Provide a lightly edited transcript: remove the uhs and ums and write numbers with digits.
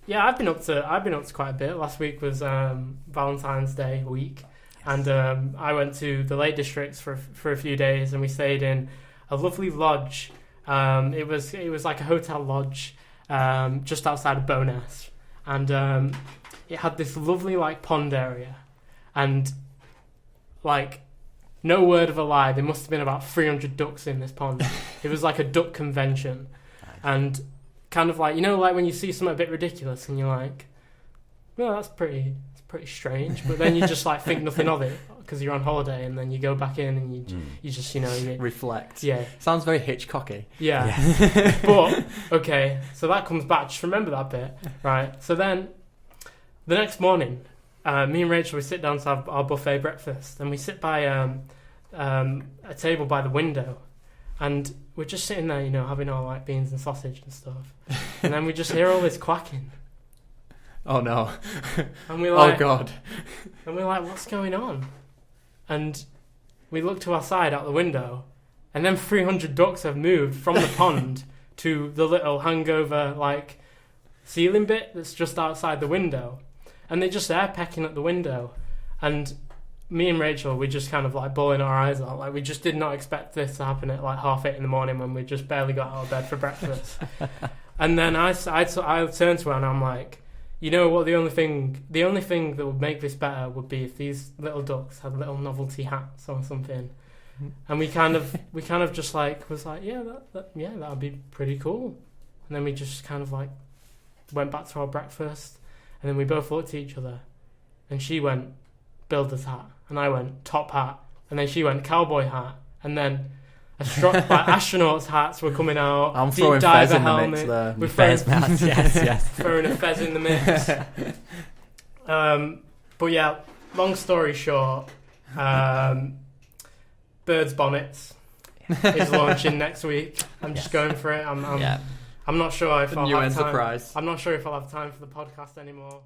Yeah, I've been up to quite a bit. Last week was Valentine's Day week, and I went to the Lake Districts for a few days, and we stayed in a lovely lodge. It was like a hotel lodge just outside of Bonnets, and it had this lovely like pond area, and like no word of a lie, there must have been about 300 ducks in this pond. It was like a duck convention, and kind of like, you know, like when you see something a bit ridiculous and you're like, well, that's pretty strange, but then you just like think nothing of it because you're on holiday, and then you go back in and you just, you know, you reflect. Yeah, sounds very Hitchcocky. Yeah. But okay, so that comes back. Just remember that bit, right? So then the next morning, me and Rachel, we sit down to have our buffet breakfast, and we sit by a table by the window, and we're just sitting there, you know, having our like beans and sausage and stuff, and then we just hear all this quacking. Oh no! And we're like, oh god! And we're like, what's going on? And we look to our side out the window, and then 300 ducks have moved from the pond to the little hangover like ceiling bit that's just outside the window, and they're just there pecking at the window. And me and Rachel, we just kind of like bawling our eyes out, like we just did not expect this to happen at like 8:30 in the morning when we just barely got out of bed for breakfast. And then I turned to her and I'm like, you know what, the only thing that would make this better would be if these little ducks had little novelty hats or something. And we kind of just like was like, yeah, that would be pretty cool. And then we just kind of like went back to our breakfast, and then we both looked at each other, and she went builder's hat, and I went top hat, and then she went cowboy hat, and then astronauts hats were coming out. I'm throwing fez in the mix there. We're fez mats, yes. Throwing a fez in the mix. But yeah, long story short, Birds Bonnets is launching next week. I'm just going for it. I'm not sure if I'll have time. I'm not sure if I'll have time for the podcast anymore.